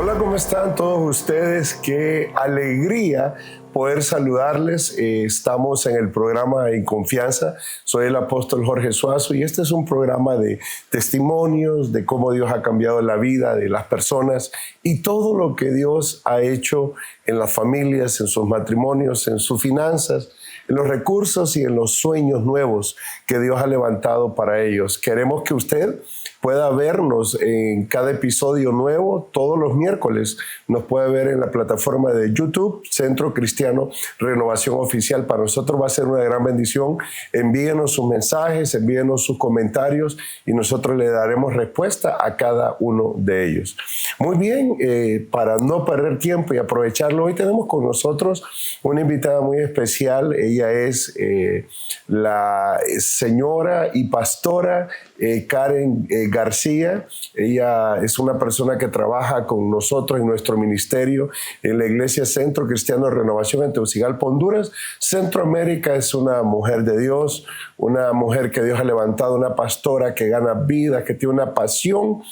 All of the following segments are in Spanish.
Hola, ¿cómo están todos ustedes? Qué alegría poder saludarles. Estamos en el programa En Confianza. Soy el apóstol Jorge Suazo y este es un programa de testimonios de cómo Dios ha cambiado la vida de las personas y todo lo que Dios ha hecho en las familias, en sus matrimonios, en sus finanzas, en los recursos y en los sueños nuevos que Dios ha levantado para ellos. Queremos que usted pueda vernos en cada episodio nuevo todos los miércoles. Nos puede ver en la plataforma de YouTube, Centro Cristiano Renovación Oficial. Para nosotros va a ser una gran bendición. Envíenos sus mensajes, envíenos sus comentarios y nosotros le daremos respuesta a cada uno de ellos. Muy bien, para no perder tiempo y aprovecharlo, hoy tenemos con nosotros una invitada muy especial. Ella es la señora y pastora Karen García. Ella es una persona que trabaja con nosotros en nuestro ministerio en la Iglesia Centro Cristiano de Renovación en Tegucigalpa, Honduras. Centroamérica. Es una mujer de Dios, una mujer que Dios ha levantado, una pastora que gana vida, que tiene una pasión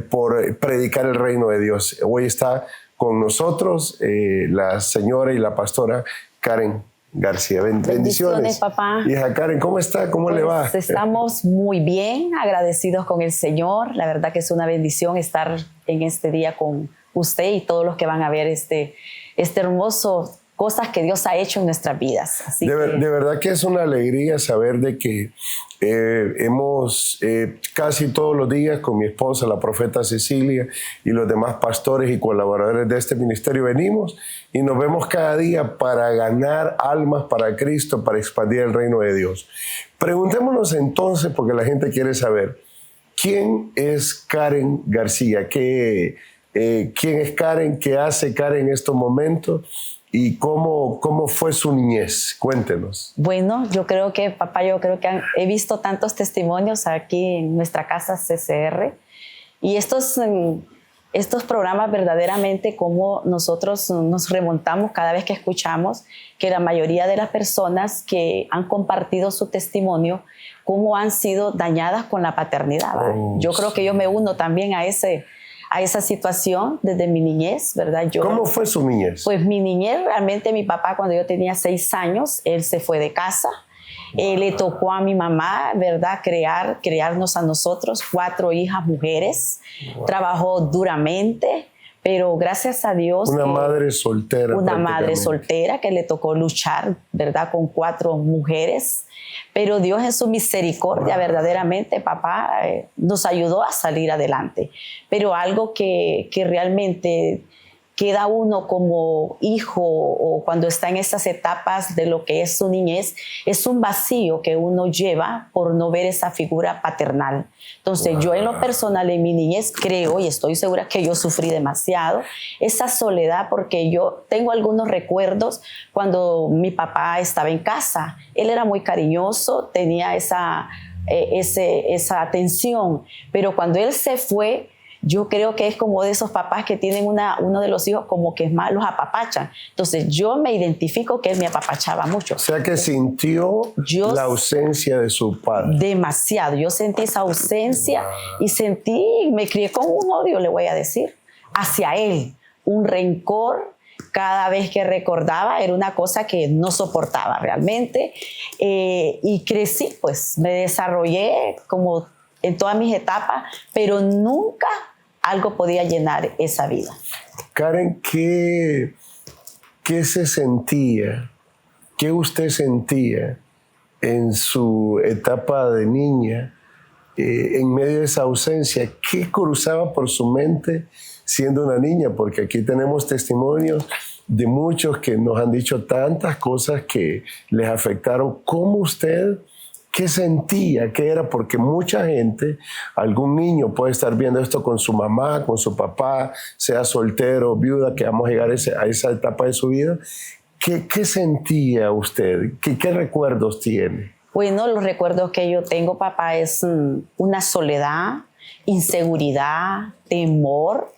por predicar el reino de Dios. Hoy está con nosotros la señora y la pastora Karen García. Bendiciones, papá. Hija Karen, ¿cómo está? ¿Cómo le va? Estamos muy bien, agradecidos con el Señor. La verdad que es una bendición estar en este día con usted y todos los que van a ver este hermoso cosas que Dios ha hecho en nuestras vidas. Así de verdad que es una alegría saber de que hemos casi todos los días con mi esposa, la profeta Cecilia, y los demás pastores y colaboradores de este ministerio venimos y nos vemos cada día para ganar almas para Cristo, para expandir el reino de Dios. Preguntémonos entonces, porque la gente quiere saber, ¿quién es Karen García? ¿Quién es Karen? ¿Qué hace Karen en estos momentos? ¿Y cómo fue su niñez? Cuéntenos. Bueno, yo creo que he visto tantos testimonios aquí en nuestra casa CCR y estos programas verdaderamente como nosotros nos remontamos cada vez que escuchamos que la mayoría de las personas que han compartido su testimonio, cómo han sido dañadas con la paternidad. Yo creo que yo me uno también a esa situación desde mi niñez, ¿verdad? ¿Cómo fue su niñez? Pues mi niñez, realmente mi papá cuando yo tenía 6 años, él se fue de casa. Le tocó a mi mamá, ¿verdad?, criarnos a nosotros, 4 hijas mujeres. Wow. Trabajó duramente, pero gracias a Dios. Una madre soltera. Una madre soltera que le tocó luchar, ¿verdad?, con 4 mujeres. Pero Dios en su misericordia, verdaderamente, papá, nos ayudó a salir adelante. Pero algo que realmente queda uno como hijo o cuando está en esas etapas de lo que es su niñez, es un vacío que uno lleva por no ver esa figura paternal. Entonces, yo en lo personal, en mi niñez, creo y estoy segura que yo sufrí demasiado esa soledad porque yo tengo algunos recuerdos cuando mi papá estaba en casa. Él era muy cariñoso, tenía esa atención, pero cuando él se fue, yo creo que es como de esos papás que tienen uno de los hijos como que es más los apapachan. Entonces yo me identifico que él me apapachaba mucho. O sea que sintió la ausencia de su padre. Demasiado. Yo sentí esa ausencia y me crié con un odio, le voy a decir, hacia él. Un rencor. Cada vez que recordaba era una cosa que no soportaba realmente. Y crecí, pues me desarrollé como en todas mis etapas, pero nunca algo podía llenar esa vida. Karen, ¿qué se sentía? ¿Qué usted sentía en su etapa de niña en medio de esa ausencia? ¿Qué cruzaba por su mente siendo una niña? Porque aquí tenemos testimonios de muchos que nos han dicho tantas cosas que les afectaron. ¿Cómo usted ¿qué sentía? ¿Qué era? Porque mucha gente, algún niño puede estar viendo esto con su mamá, con su papá, sea soltero, viuda, que vamos a llegar a esa etapa de su vida. ¿Qué sentía usted? ¿Qué recuerdos tiene? Bueno, los recuerdos que yo tengo, papá, es una soledad, inseguridad, temor.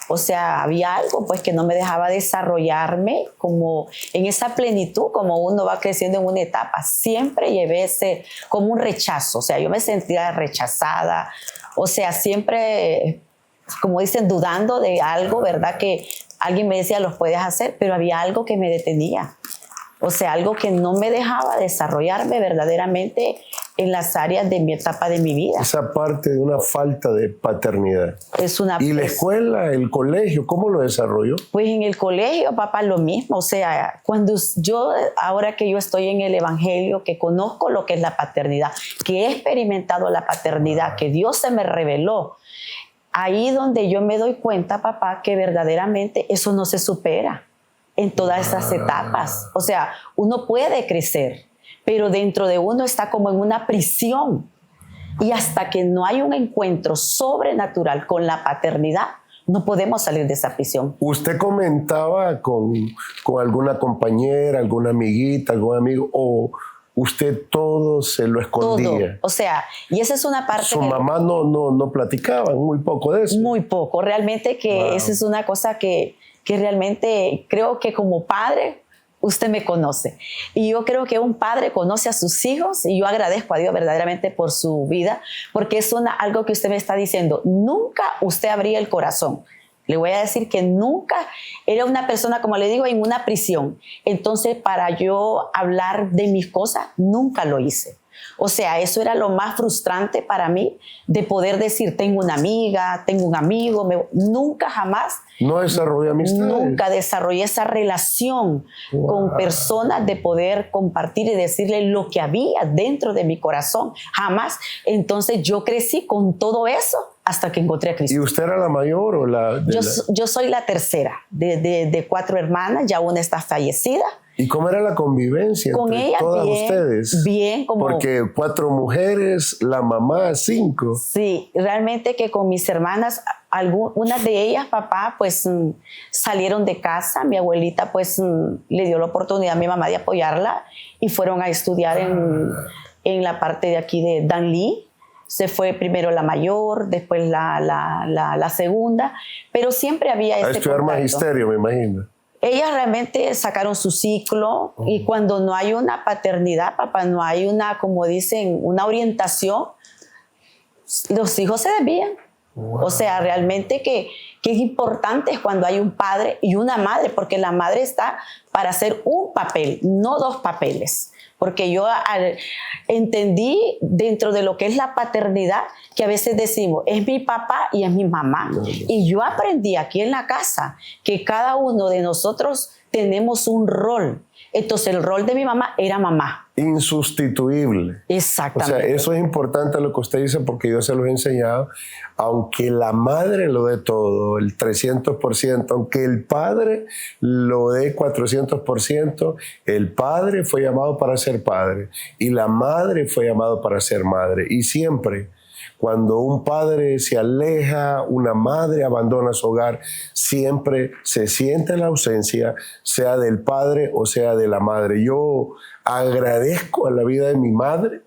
O sea, había algo pues que no me dejaba desarrollarme como en esa plenitud, como uno va creciendo en una etapa. Siempre llevé como un rechazo, o sea, yo me sentía rechazada, o sea, siempre como dicen, dudando de algo, ¿verdad? Que alguien me decía, los puedes hacer, pero había algo que me detenía. O sea, algo que no me dejaba desarrollarme verdaderamente en las áreas de mi etapa de mi vida. Esa parte de una falta de paternidad. ¿Y la escuela, el colegio, cómo lo desarrolló? Pues en el colegio, papá, lo mismo. O sea, cuando ahora que yo estoy en el Evangelio, que conozco lo que es la paternidad, que he experimentado la paternidad, que Dios se me reveló, ahí donde yo me doy cuenta, papá, que verdaderamente eso no se supera en todas esas etapas. O sea, uno puede crecer, pero dentro de uno está como en una prisión. Y hasta que no hay un encuentro sobrenatural con la paternidad, no podemos salir de esa prisión. ¿Usted comentaba con alguna compañera, alguna amiguita, algún amigo, o usted todo se lo escondía? Todo. O sea, y esa es una parte... Su mamá no platicaba muy poco de eso. Muy poco. Realmente que esa es una cosa que realmente creo que como padre usted me conoce. Y yo creo que un padre conoce a sus hijos y yo agradezco a Dios verdaderamente por su vida, porque es algo que usted me está diciendo. Nunca usted abría el corazón. Le voy a decir que nunca era una persona, como le digo, en una prisión. Entonces, para yo hablar de mis cosas, nunca lo hice. O sea, eso era lo más frustrante para mí, de poder decir, tengo una amiga, tengo un amigo. Nunca jamás. ¿No desarrollé amistades? Nunca desarrollé esa relación con personas de poder compartir y decirle lo que había dentro de mi corazón. Jamás. Entonces yo crecí con todo eso hasta que encontré a Cristo. ¿Y usted era la mayor o la...? Yo soy la tercera de 4 hermanas, ya una está fallecida. ¿Y cómo era la convivencia con entre ella? todas Bien, ustedes? Bien. Porque 4 mujeres, la mamá 5. Sí, realmente que con mis hermanas, unas de ellas, papá, pues salieron de casa. Mi abuelita pues le dio la oportunidad a mi mamá de apoyarla y fueron a estudiar en la parte de aquí de Danlí. Se fue primero la mayor, después la segunda, pero siempre había ese estudiar contacto. magisterio, me imagino. Ellas realmente sacaron su ciclo y cuando no hay una paternidad, papá, no hay una, como dicen, una orientación, los hijos se desvían. O sea, realmente que es importante cuando hay un padre y una madre, porque la madre está para hacer un papel, no 2 papeles. Porque yo entendí dentro de lo que es la paternidad que a veces decimos, es mi papá y es mi mamá. Y yo aprendí aquí en la casa que cada uno de nosotros tenemos un rol. Entonces el rol de mi mamá era mamá. Insustituible. Exactamente. O sea, eso es importante lo que usted dice porque yo se lo he enseñado. Aunque la madre lo dé todo, el 300%, aunque el padre lo dé 400%, el padre fue llamado para ser padre y la madre fue llamado para ser madre. Y siempre, cuando un padre se aleja, una madre abandona su hogar, siempre se siente la ausencia, sea del padre o sea de la madre. Yo agradezco a la vida de mi madre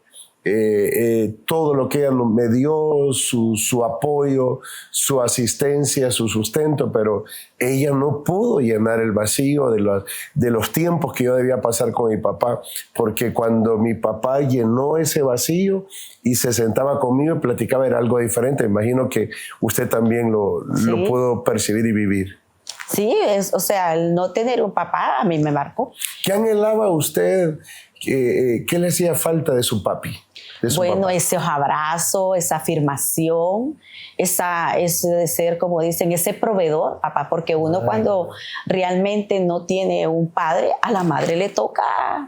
todo lo que ella me dio, su apoyo, su asistencia, su sustento, pero ella no pudo llenar el vacío de los tiempos que yo debía pasar con mi papá, porque cuando mi papá llenó ese vacío y se sentaba conmigo y platicaba, era algo diferente. Me imagino que usted también lo pudo percibir y vivir. Sí, o sea, el no tener un papá a mí me marcó. ¿Qué anhelaba usted? ¿Qué le hacía falta de su papi? Bueno, papá? Esos abrazos, esa afirmación, ese de ser, como dicen, ese proveedor, papá, porque uno cuando realmente no tiene un padre, a la madre le toca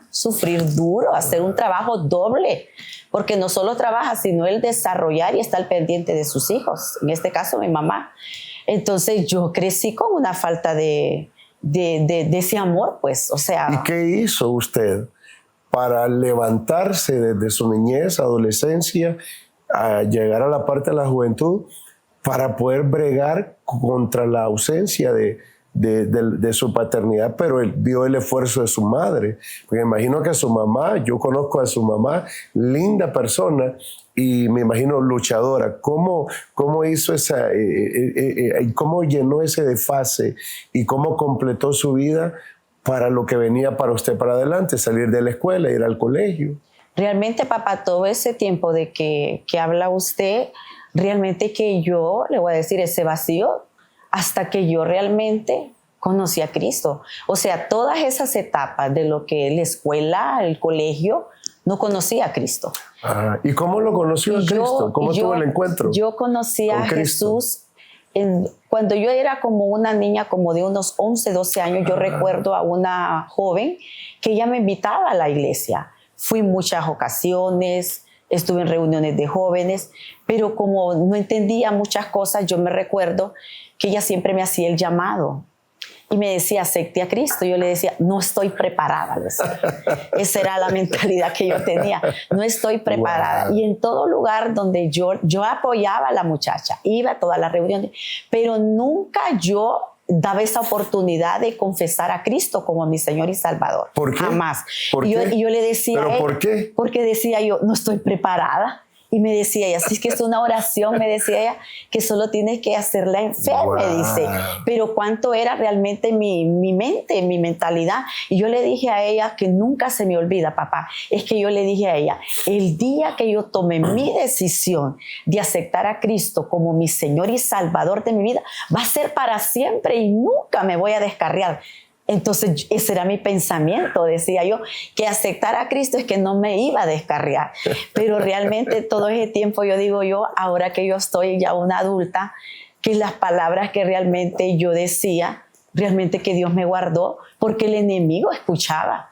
sufrir duro, hacer un trabajo doble, porque no solo trabaja, sino el desarrollar y estar pendiente de sus hijos, en este caso mi mamá. Entonces yo crecí con una falta de ese amor, pues, o sea... ¿Y qué hizo usted para levantarse desde su niñez, adolescencia, a llegar a la parte de la juventud, para poder bregar contra la ausencia de su paternidad? Pero él vio el esfuerzo de su madre. Porque me imagino que su mamá, yo conozco a su mamá, linda persona, y me imagino luchadora. ¿Cómo hizo cómo llenó ese desfase y cómo completó su vida para lo que venía para usted para adelante, salir de la escuela, ir al colegio? Realmente, papá, todo ese tiempo de que habla usted, realmente que yo, le voy a decir, ese vacío, hasta que yo realmente conocí a Cristo. O sea, todas esas etapas de lo que es la escuela, el colegio, no conocía a Cristo. ¿Y cómo lo conoció a Cristo? ¿Cómo tuvo el encuentro? Yo conocí a Jesús cuando yo era como una niña, como de unos 11, 12 años. Yo recuerdo a una joven que ella me invitaba a la iglesia. Fui muchas ocasiones, estuve en reuniones de jóvenes, pero como no entendía muchas cosas, yo me recuerdo que ella siempre me hacía el llamado. Y me decía, acepte a Cristo. Yo le decía, no estoy preparada. Esa era la mentalidad que yo tenía. No estoy preparada. Wow. Y en todo lugar donde yo apoyaba a la muchacha, iba a todas las reuniones, pero nunca yo daba esa oportunidad de confesar a Cristo como mi Señor y Salvador. ¿Por qué? Jamás. ¿Por qué? Y yo le decía, ¿pero por qué? Porque decía yo, no estoy preparada. Y me decía ella, si es que es una oración, me decía ella, que solo tienes que hacerla en fe, wow. Me dice. Pero cuánto era realmente mi mente, mi mentalidad. Y yo le dije a ella, que nunca se me olvida, papá, es que yo le dije a ella, el día que yo tomé mi decisión de aceptar a Cristo como mi Señor y Salvador de mi vida, va a ser para siempre y nunca me voy a descarriar. Entonces ese era mi pensamiento, decía yo, que aceptar a Cristo es que no me iba a descarriar. Pero realmente todo ese tiempo yo digo yo, ahora que yo estoy ya una adulta, que las palabras que realmente yo decía, realmente que Dios me guardó, porque el enemigo escuchaba.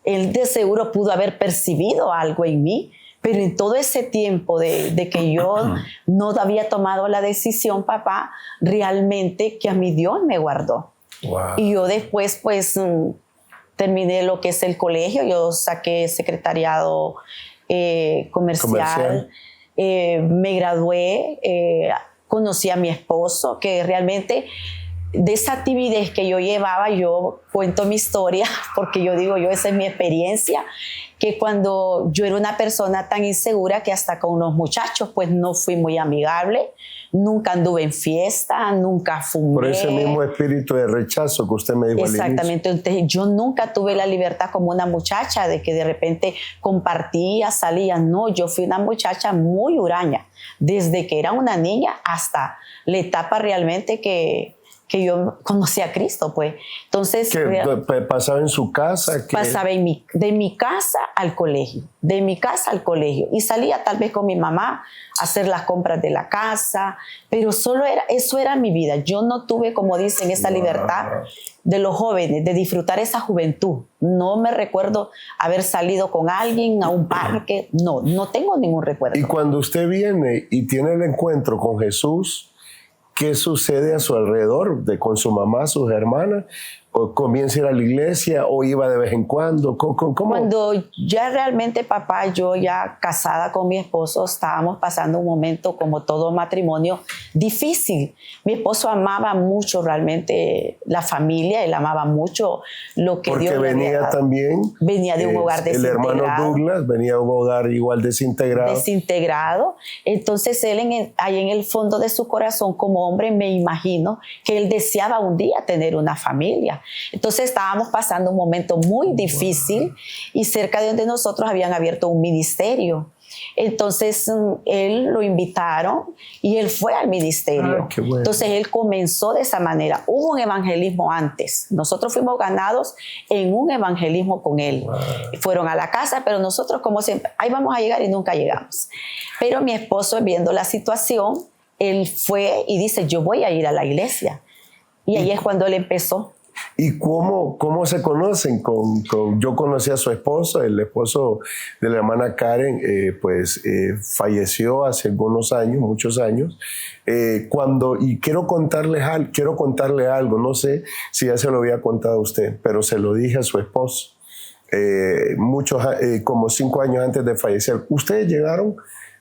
Él de seguro pudo haber percibido algo en mí, pero en todo ese tiempo de que yo no había tomado la decisión, papá, realmente que a mi Dios me guardó. Wow. Y yo después pues terminé lo que es el colegio, yo saqué secretariado comercial. Me gradué, conocí a mi esposo, que realmente de esa timidez que yo llevaba, yo cuento mi historia, porque yo digo yo, esa es mi experiencia, que cuando yo era una persona tan insegura que hasta con los muchachos pues no fui muy amigable, nunca anduve en fiesta, nunca fumé. Por ese mismo espíritu de rechazo que usted me dijo al inicio. Exactamente, entonces yo nunca tuve la libertad como una muchacha de que de repente compartía, salía. No, yo fui una muchacha muy huraña, desde que era una niña hasta la etapa realmente que yo conocí a Cristo, pues. Entonces, ¿qué pasaba en su casa? Pasaba de mi casa al colegio, de mi casa al colegio. Y salía tal vez con mi mamá a hacer las compras de la casa, pero eso era mi vida. Yo no tuve, como dicen, esa libertad de los jóvenes, de disfrutar esa juventud. No me recuerdo haber salido con alguien a un parque. No tengo ningún recuerdo. Y cuando usted viene y tiene el encuentro con Jesús, ¿qué sucede a su alrededor? ¿Con su mamá, sus hermanas? ¿O comienza a ir a la iglesia? ¿O iba de vez en cuando? ¿Cómo? Cuando ya realmente, papá, yo ya casada con mi esposo, estábamos pasando un momento, como todo matrimonio, difícil. Mi esposo amaba mucho realmente la familia, él amaba mucho lo que Dios le había dado. También. Venía de un hogar desintegrado. El hermano Douglas venía de un hogar igual desintegrado. Desintegrado. Entonces él ahí en el fondo de su corazón, como hombre, me imagino que él deseaba un día tener una familia. Entonces estábamos pasando un momento muy difícil y cerca de donde nosotros habían abierto un ministerio. Entonces él lo invitaron y él fue al ministerio. Qué bueno. Entonces él comenzó de esa manera. Hubo un evangelismo antes. Nosotros fuimos ganados en un evangelismo con él. Wow. Fueron a la casa, pero nosotros como siempre, ahí vamos a llegar y nunca llegamos. Pero mi esposo, viendo la situación, él fue y dice, yo voy a ir a la iglesia. Y ahí es cuando él empezó. ¿Y cómo se conocen? Yo conocí a su esposo, el esposo de la hermana Karen, falleció hace algunos años, muchos años. Y quiero contarle algo, no sé si ya se lo había contado a usted, pero se lo dije a su esposo, como 5 años antes de fallecer. Ustedes llegaron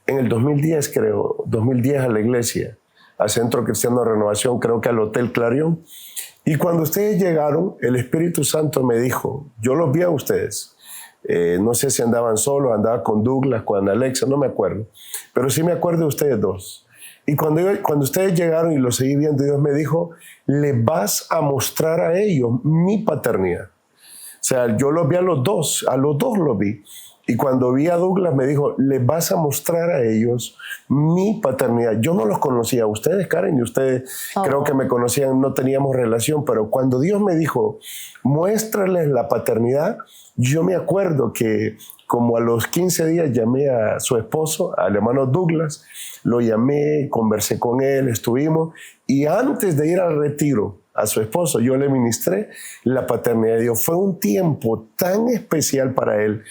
en el 2010, creo, 2010 a la iglesia, al Centro Cristiano de Renovación, creo que al Hotel Clarion. Y cuando ustedes llegaron, el Espíritu Santo me dijo, yo los vi a ustedes. No sé si andaban solos, andaba con Douglas, con Alexa, no me acuerdo. Pero sí me acuerdo de ustedes dos. Y cuando ustedes llegaron y los seguí viendo, Dios me dijo, le vas a mostrar a ellos mi paternidad. O sea, yo los vi a los dos los vi. Y cuando vi a Douglas me dijo, les vas a mostrar a ellos mi paternidad. Yo no los conocía a ustedes, Karen, y ustedes creo que me conocían, no teníamos relación, pero cuando Dios me dijo, muéstrales la paternidad, yo me acuerdo que como a los 15 días llamé a su esposo, al hermano Douglas, lo llamé, conversé con él, estuvimos, y antes de ir al retiro, a su esposo, yo le ministré la paternidad de Dios. Fue un tiempo tan especial para él,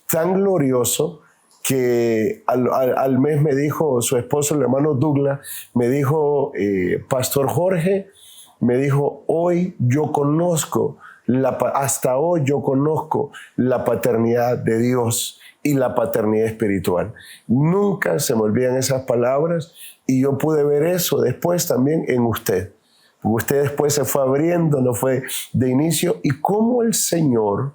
tan glorioso, que al mes me dijo su esposo, el hermano Douglas, me dijo, Pastor Jorge, me dijo, hoy yo conozco, hasta hoy yo conozco la paternidad de Dios y la paternidad espiritual. Nunca se me olvidan esas palabras y yo pude ver eso después también en usted. Usted después se fue abriendo, no fue de inicio, y cómo el Señor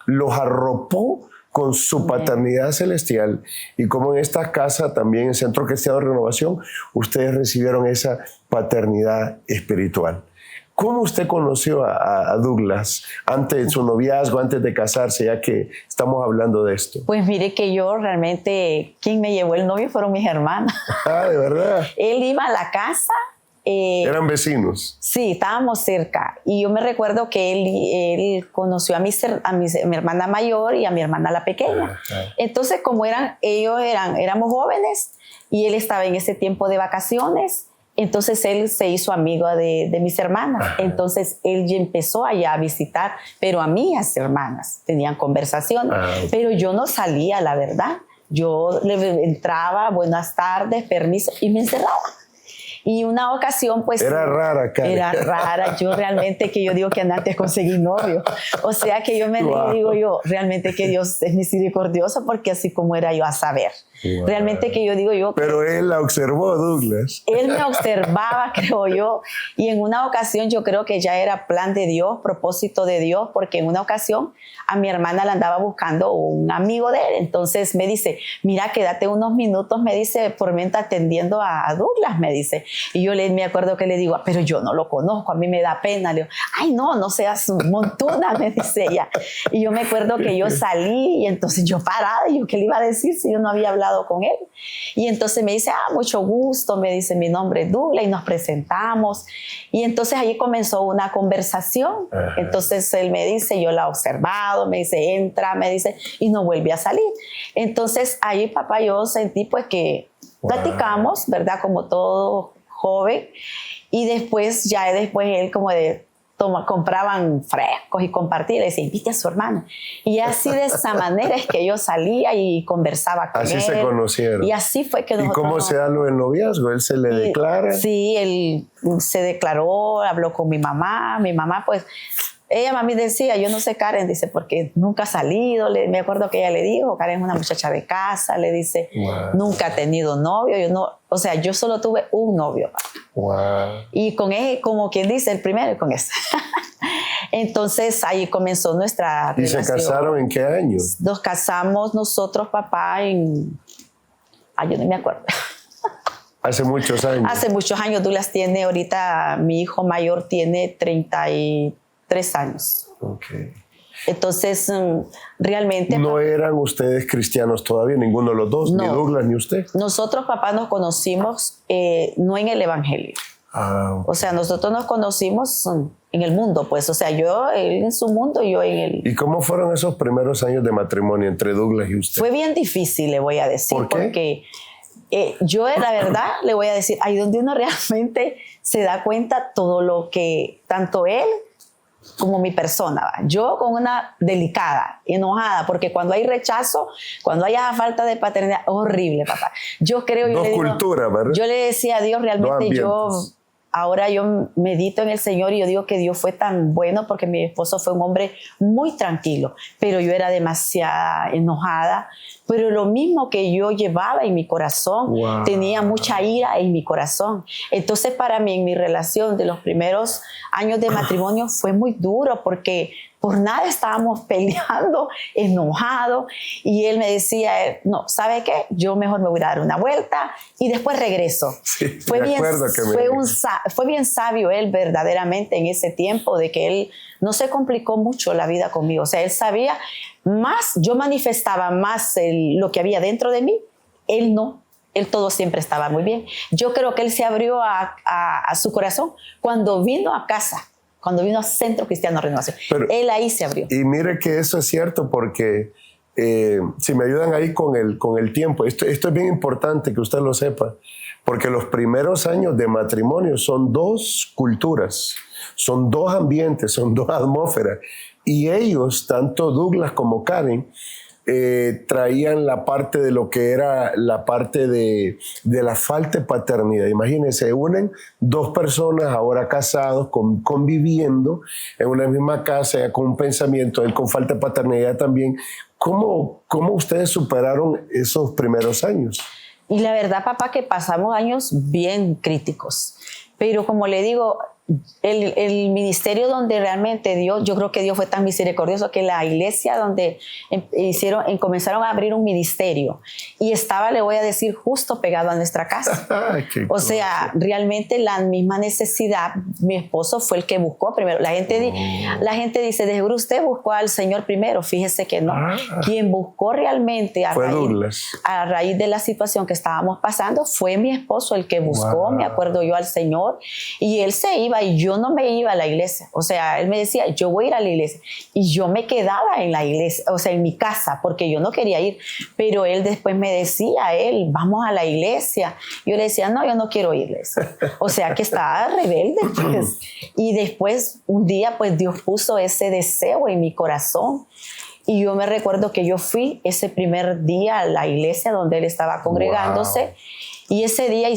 los arropó con su paternidad celestial, y como en esta casa también, en Centro Cristiano de Renovación, ustedes recibieron esa paternidad espiritual. ¿Cómo usted conoció a Douglas antes de su noviazgo, antes de casarse, ya que estamos hablando de esto? Pues mire que yo realmente, quien me llevó el novio fueron mis hermanas. Ah, ¿de verdad? Él iba a la casa. ¿Eran vecinos? Sí, estábamos cerca. Y yo me recuerdo que él conoció a mi hermana mayor y a mi hermana la pequeña. Entonces, como éramos jóvenes y él estaba en ese tiempo de vacaciones, entonces él se hizo amigo de mis hermanas. Entonces él ya empezó allá a visitar, pero a mis hermanas tenían conversaciones. Pero yo no salía, la verdad. Yo le entraba, buenas tardes, permiso, y me encerraba. Y una ocasión, pues... Era rara, Karen. Era rara. Yo realmente que yo digo que antes conseguí novio. O sea que yo me digo yo, realmente que Dios es misericordioso, porque así como era yo a saber. Wow. Realmente que yo digo yo... Pero él la observó, Douglas. Él me observaba, creo yo. Y en una ocasión yo creo que ya era plan de Dios, propósito de Dios, porque en una ocasión a mi hermana la andaba buscando un amigo de él. Entonces me dice, mira, quédate unos minutos, me dice, por mientras atendiendo a Douglas, me dice. Y yo me acuerdo que le digo, pero yo no lo conozco, a mí me da pena. Le digo, ay, no seas montona, me dice ella. Y yo me acuerdo que yo salí y entonces yo parada, y yo, ¿qué le iba a decir si yo no había hablado con él? Y entonces me dice, mucho gusto, me dice, mi nombre es Douglas, y nos presentamos. Y entonces ahí comenzó una conversación. Entonces él me dice, yo la he observado, me dice, entra, me dice, y no vuelve a salir. Entonces ahí, papá, yo sentí pues que platicamos, ¿verdad? Como todo joven, y después él como de compraban frescos y compartían, le decía, invite a su hermano. Y así de esa manera es que yo salía y conversaba con él. Así se conocieron. Y así fue que nosotros... ¿Y cómo se da lo del noviazgo? ¿Él se le declara? Sí, él se declaró, habló con mi mamá pues... Ella, mami, decía, yo no sé, Karen, dice, porque nunca ha salido. Me acuerdo que ella le dijo, Karen es una muchacha de casa, le dice, nunca ha tenido novio. Yo solo tuve un novio. Wow. Y con él, como quien dice, el primero, con ese. Entonces, ahí comenzó nuestra relación. ¿Y se casaron en qué año? Nos casamos nosotros, papá, yo no me acuerdo. Hace muchos años. Hace muchos años. Douglas tiene ahorita, mi hijo mayor tiene 33 años. Okay. Entonces, realmente... ¿No eran ustedes cristianos todavía, ninguno de los dos? No. Ni Douglas ni usted. Nosotros, papá, nos conocimos no en el evangelio. Okay. O sea, nosotros nos conocimos en el mundo, pues. O sea, él en su mundo y yo en el... ¿Y cómo fueron esos primeros años de matrimonio entre Douglas y usted? Fue bien difícil, le voy a decir. ¿Por qué? Porque yo, la verdad, le voy a decir, ahí donde uno realmente se da cuenta todo lo que tanto él como mi persona, ¿va? Yo con una delicada, enojada, porque cuando hay rechazo, cuando hay falta de paternidad, horrible, papá. Yo creo... Dos culturas, ¿verdad? Yo le decía a Dios, realmente ahora yo medito en el Señor y yo digo que Dios fue tan bueno porque mi esposo fue un hombre muy tranquilo, pero yo era demasiado enojada, pero lo mismo que yo llevaba en mi corazón, tenía mucha ira en mi corazón. Entonces para mí en mi relación de los primeros años de matrimonio fue muy duro porque por nada estábamos peleando, enojados, y él me decía, no, ¿sabe qué? Yo mejor me voy a dar una vuelta y después regreso. Sí, fue bien sabio él verdaderamente en ese tiempo, de que él no se complicó mucho la vida conmigo. O sea, él sabía más yo manifestaba más lo que había dentro de mí, él no. Él todo siempre estaba muy bien. Yo creo que él se abrió a su corazón cuando vino a casa, cuando vino a Centro Cristiano Renovación. Pero, él ahí se abrió. Y mire que eso es cierto porque si me ayudan ahí con el tiempo, esto es bien importante que usted lo sepa, porque los primeros años de matrimonio son dos culturas, son dos ambientes, son dos atmósferas. Y ellos, tanto Douglas como Karen, traían la parte de lo que era la parte de la falta de paternidad. Imagínense, se unen dos personas ahora casados, conviviendo en una misma casa, con un pensamiento, él con falta de paternidad también. ¿Cómo ustedes superaron esos primeros años? Y la verdad, papá, que pasamos años bien críticos. Pero como le digo, el ministerio donde realmente Dios, yo creo que Dios fue tan misericordioso que la iglesia donde comenzaron a abrir un ministerio y estaba, le voy a decir, justo pegado a nuestra casa. O sea, realmente la misma necesidad, mi esposo fue el que buscó primero. La gente dice, de seguro usted buscó al Señor primero. Fíjese que no. Quien buscó realmente a raíz de la situación que estábamos pasando fue mi esposo el que buscó, me acuerdo yo, al Señor, y él se iba y yo no me iba a la iglesia. O sea, él me decía, yo voy a ir a la iglesia. Y yo me quedaba en la iglesia, o sea, en mi casa, porque yo no quería ir. Pero él después me decía, vamos a la iglesia. Yo le decía, no, yo no quiero irles. O sea, que estaba rebelde, pues. Y después, un día, pues Dios puso ese deseo en mi corazón. Y yo me recuerdo que yo fui ese primer día a la iglesia donde él estaba congregándose. Y ese día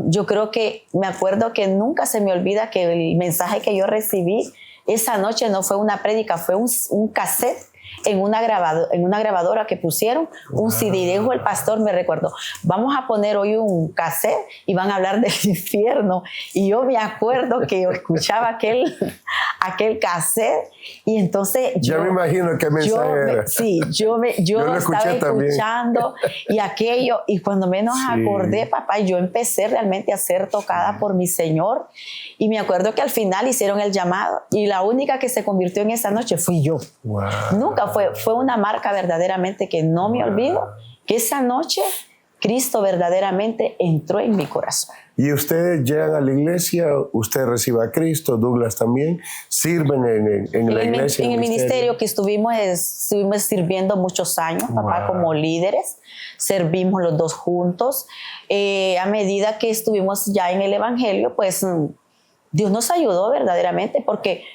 yo creo que, me acuerdo que nunca se me olvida que el mensaje que yo recibí esa noche no fue una prédica, fue un cassette en una grabadora que pusieron, un CD. Dijo el pastor, me recuerdo, vamos a poner hoy un cassette y van a hablar del infierno. Y yo me acuerdo que yo escuchaba aquel cassette y entonces ya me imagino qué mensaje era. Sí, yo estaba escuchando y aquello, y cuando menos acordé, papá, yo empecé realmente a ser tocada por mi Señor. Y me acuerdo que al final hicieron el llamado y la única que se convirtió en esa noche fui yo. Nunca fue una marca verdaderamente que no me olvido, que esa noche Cristo verdaderamente entró en mi corazón. Y ustedes llegan a la iglesia, usted recibe a Cristo, Douglas también, sirven en la iglesia. En el ministerio que estuvimos sirviendo muchos años, papá, como líderes, servimos los dos juntos. A medida que estuvimos ya en el evangelio, pues Dios nos ayudó verdaderamente, porque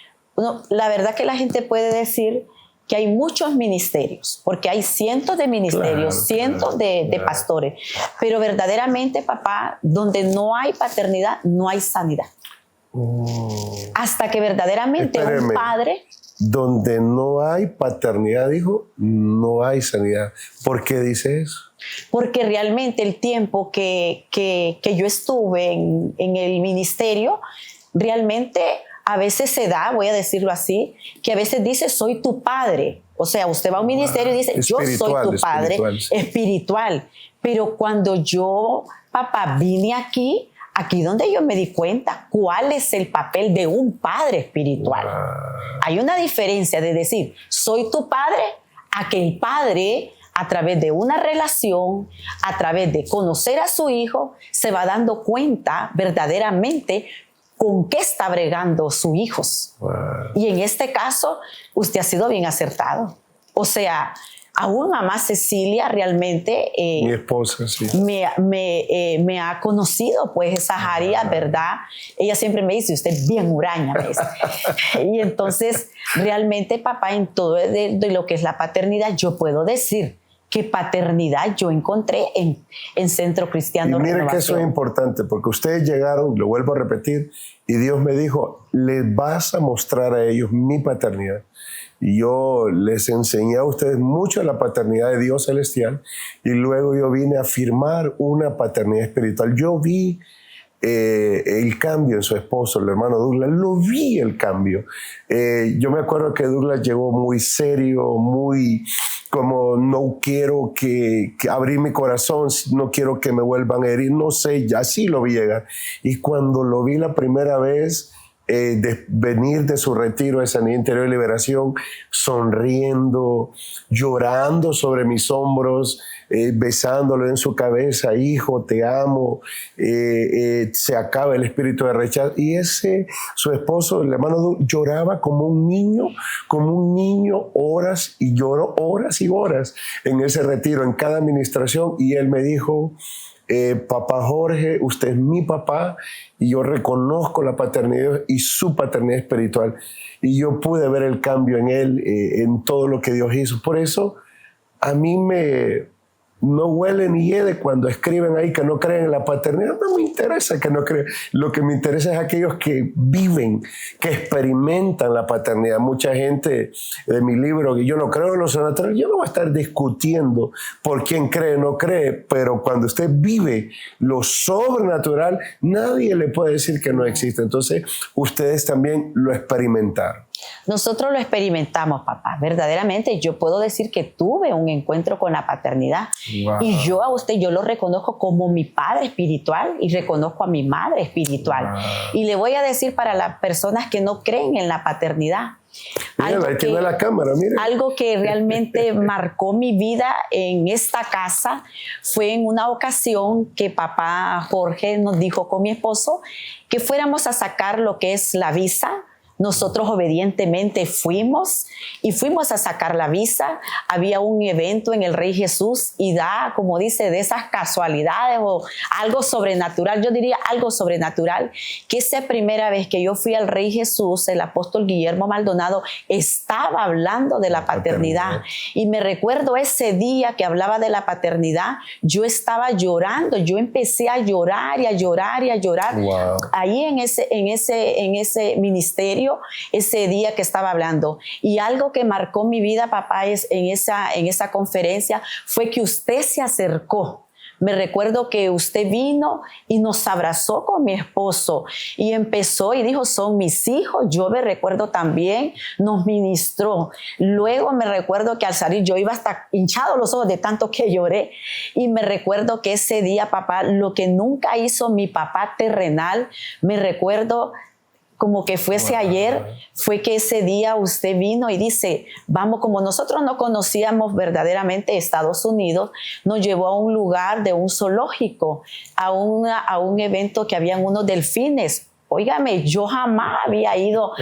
la verdad que la gente puede decir que hay muchos ministerios, porque hay cientos de ministerios, cientos de pastores, pero verdaderamente, papá, donde no hay paternidad, no hay sanidad. Hasta que verdaderamente un padre... Donde no hay paternidad, dijo, no hay sanidad. ¿Por qué dice eso? Porque realmente el tiempo que yo estuve en el ministerio, realmente... A veces se da, voy a decirlo así, que a veces dice, soy tu padre. O sea, usted va a un ministerio y dice, yo soy tu padre espiritual. Pero cuando yo, papá, vine aquí donde yo me di cuenta cuál es el papel de un padre espiritual. Hay una diferencia de decir, soy tu padre, a que el padre, a través de una relación, a través de conocer a su hijo, se va dando cuenta verdaderamente con qué está bregando sus hijos. Y en este caso, usted ha sido bien acertado. O sea, aún mamá Cecilia realmente... mi esposa, sí. Me ha conocido, pues, esas áreas, ¿verdad? Ella siempre me dice, usted es bien huraña, me dice. Y entonces, realmente, papá, en todo de lo que es la paternidad, yo puedo decir que paternidad yo encontré en Centro Cristiano Renovación. Y mire que eso es importante, porque ustedes llegaron, lo vuelvo a repetir, y Dios me dijo, les vas a mostrar a ellos mi paternidad. Y yo les enseñé a ustedes mucho de la paternidad de Dios celestial, y luego yo vine a afirmar una paternidad espiritual. Yo vi el cambio en su esposo, el hermano Douglas, lo vi el cambio. Yo me acuerdo que Douglas llegó muy serio, muy como no quiero que abrir mi corazón, no quiero que me vuelvan a herir, no sé, ya sí lo vi llegar. Y cuando lo vi la primera vez, venir de su retiro de sanidad interior y liberación, sonriendo, llorando sobre mis hombros, besándolo en su cabeza, hijo, te amo, se acaba el espíritu de rechazo. Y su esposo, el hermano Douglas, lloraba como un niño, horas, y lloró horas y horas en ese retiro, en cada administración, y él me dijo, papá Jorge, usted es mi papá y yo reconozco la paternidad y su paternidad espiritual, y yo pude ver el cambio en él, en todo lo que Dios hizo. Por eso a mí no huele ni hiede cuando escriben ahí que no creen en la paternidad. No me interesa que no crean. Lo que me interesa es aquellos que viven, que experimentan la paternidad. Mucha gente de mi libro, que yo no creo en lo sobrenatural, yo no voy a estar discutiendo por quién cree o no cree, pero cuando usted vive lo sobrenatural, nadie le puede decir que no existe. Entonces, ustedes también lo experimentaron. Nosotros lo experimentamos, papá. Verdaderamente yo puedo decir que tuve un encuentro con la paternidad. Wow. Y yo a usted, yo lo reconozco como mi padre espiritual y reconozco a mi madre espiritual. Wow. Y le voy a decir para las personas que no creen en la paternidad, algo que realmente marcó mi vida en esta casa fue en una ocasión que papá Jorge nos dijo con mi esposo que fuéramos a sacar lo que es la visa. Nosotros obedientemente fuimos a sacar la visa. Había un evento en el Rey Jesús y como dice, de esas casualidades o algo sobrenatural, yo diría algo sobrenatural, que esa primera vez que yo fui al Rey Jesús, el apóstol Guillermo Maldonado estaba hablando de la paternidad. Y me recuerdo ese día que hablaba de la paternidad, yo estaba llorando, yo empecé a llorar y a llorar y a llorar. Wow. Ahí en ese ministerio, ese día que estaba hablando. Y algo que marcó mi vida, papá, en esa conferencia fue que usted se acercó. Me recuerdo que usted vino y nos abrazó con mi esposo y empezó y dijo, son mis hijos. Yo me recuerdo también, nos ministró. Luego me recuerdo que al salir yo iba hasta hinchado los ojos de tanto que lloré. Y me recuerdo que ese día, papá, lo que nunca hizo mi papá terrenal, me recuerdo como que fuese ayer, fue que ese día usted vino y dice, vamos, como nosotros no conocíamos verdaderamente Estados Unidos, nos llevó a un lugar de un zoológico, a un evento que habían unos delfines. Óigame, yo jamás había ido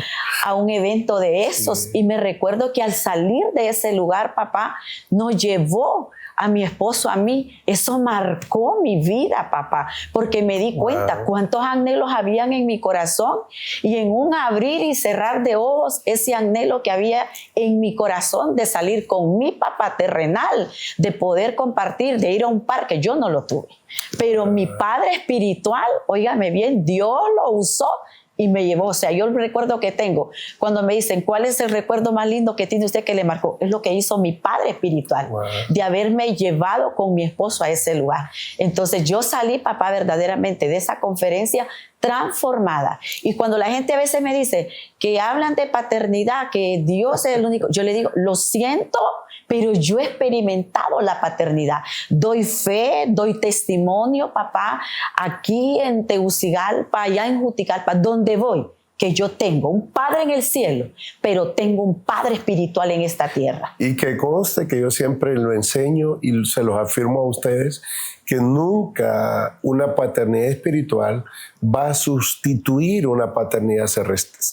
a un evento de esos y me recuerdo que al salir de ese lugar, papá, nos llevó a mi esposo, a mí. Eso marcó mi vida, papá, porque me di cuenta cuántos anhelos habían en mi corazón y en un abrir y cerrar de ojos, ese anhelo que había en mi corazón de salir con mi papá terrenal, de poder compartir, de ir a un parque, yo no lo tuve. Pero mi padre espiritual, óigame bien, Dios lo usó y me llevó. O sea, yo el recuerdo que tengo, cuando me dicen, ¿cuál es el recuerdo más lindo que tiene usted que le marcó? Es lo que hizo mi padre espiritual, de haberme llevado con mi esposo a ese lugar. Entonces yo salí, papá, verdaderamente de esa conferencia transformada. Y cuando la gente a veces me dice que hablan de paternidad, que Dios es el único, yo le digo, lo siento, pero yo he experimentado la paternidad. Doy fe, doy testimonio, papá, aquí en Tegucigalpa, allá en Juticalpa, donde voy, que yo tengo un padre en el cielo, pero tengo un padre espiritual en esta tierra. Y que conste que yo siempre lo enseño y se los afirmo a ustedes, que nunca una paternidad espiritual va a sustituir una paternidad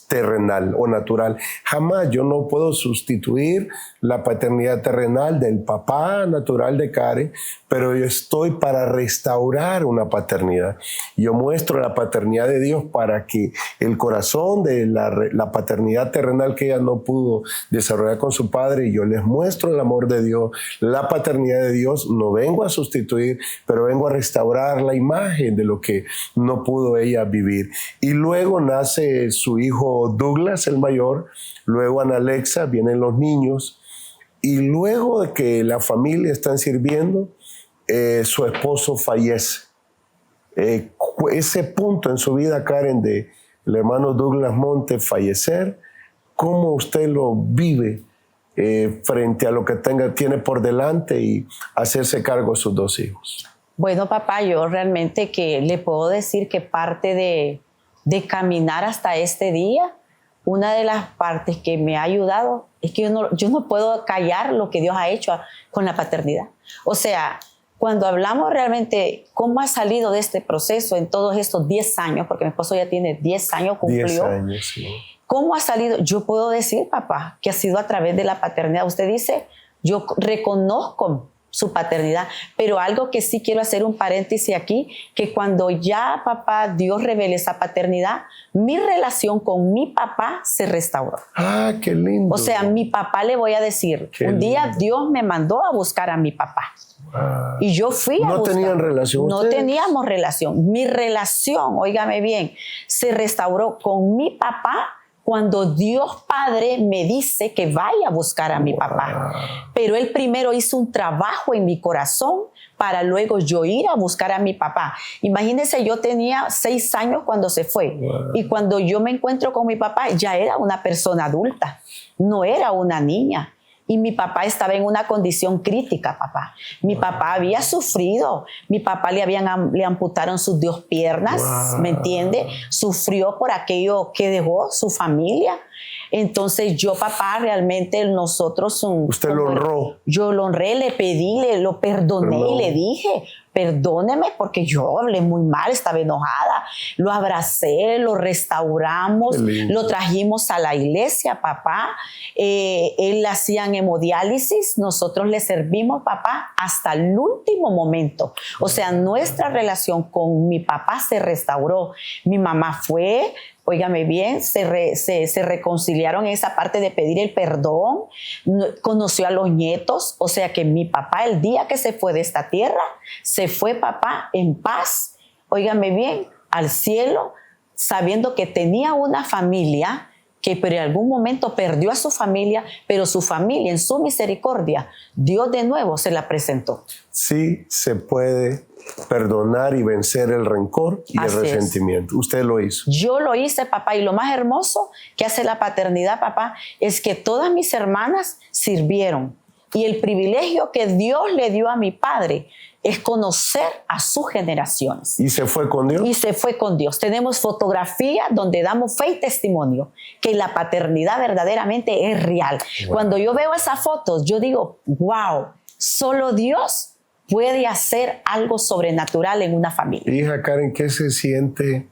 terrenal o natural. Jamás. Yo no puedo sustituir la paternidad terrenal del papá natural de Karen, pero yo estoy para restaurar una paternidad. Yo muestro la paternidad de Dios para que el corazón de la paternidad terrenal que ella no pudo desarrollar con su padre, yo les muestro el amor de Dios, la paternidad de Dios. No vengo a sustituir, pero vengo a restaurar la imagen de lo que no pudo ella vivir. Y luego nace su hijo Douglas, el mayor, luego Ana Alexa, vienen los niños, y luego de que la familia están sirviendo, su esposo fallece. Ese punto en su vida, Karen, de el hermano Douglas Monte fallecer, ¿cómo usted lo vive frente a lo que tiene por delante y hacerse cargo de sus dos hijos? Bueno, papá, yo realmente que le puedo decir que parte de caminar hasta este día, una de las partes que me ha ayudado es que yo no puedo callar lo que Dios ha hecho con la paternidad. O sea, cuando hablamos realmente cómo ha salido de este proceso en todos estos 10 años, porque mi esposo ya tiene 10 años, cumplió. 10 años, sí. ¿Cómo ha salido? Yo puedo decir, papá, que ha sido a través de la paternidad. Usted dice, yo reconozco su paternidad, pero algo que sí quiero hacer un paréntesis aquí, que cuando ya papá Dios revele esa paternidad, mi relación con mi papá se restauró. Ah, qué lindo. O sea, mi papá, le voy a decir, un día Dios me mandó a buscar a mi papá. Ah. Y yo fui a buscar. ¿No tenían relación No ustedes? teníamos relación. Mi relación, óigame bien, se restauró con mi papá cuando Dios Padre me dice que vaya a buscar a mi papá. Pero Él primero hizo un trabajo en mi corazón para luego yo ir a buscar a mi papá. Imagínense, yo tenía 6 años cuando se fue. Wow. Y cuando yo me encuentro con mi papá, ya era una persona adulta, no era una niña. Y mi papá estaba en una condición crítica, papá. Mi papá había sufrido. Mi papá le amputaron sus 2 piernas, ¿me entiende? Sufrió por aquello que dejó su familia. Entonces yo, papá, realmente nosotros... ¿Usted lo honró? Yo lo honré, le pedí, lo perdoné. Perdón. Y le dije, perdóneme porque yo hablé muy mal, estaba enojada. Lo abracé, lo restauramos, lo trajimos a la iglesia, papá. Él hacía hemodiálisis, nosotros le servimos, papá, hasta el último momento. O sea, nuestra relación con mi papá se restauró. Mi mamá fue... Óigame bien, se reconciliaron en esa parte de pedir el perdón, conoció a los nietos, o sea que mi papá el día que se fue de esta tierra, se fue papá en paz, óigame bien, al cielo, sabiendo que tenía una familia que por algún momento perdió a su familia, pero su familia en su misericordia, Dios de nuevo se la presentó. Sí se puede perdonar y vencer el rencor y el resentimiento. Usted lo hizo. Yo lo hice, papá, y lo más hermoso que hace la paternidad, papá, es que todas mis hermanas sirvieron. Y el privilegio que Dios le dio a mi padre es conocer a sus generaciones. ¿Y se fue con Dios? Y se fue con Dios. Tenemos fotografías donde damos fe y testimonio que la paternidad verdaderamente es real. Wow. Cuando yo veo esas fotos, yo digo, wow, solo Dios puede hacer algo sobrenatural en una familia. Hija Karen, ¿qué se siente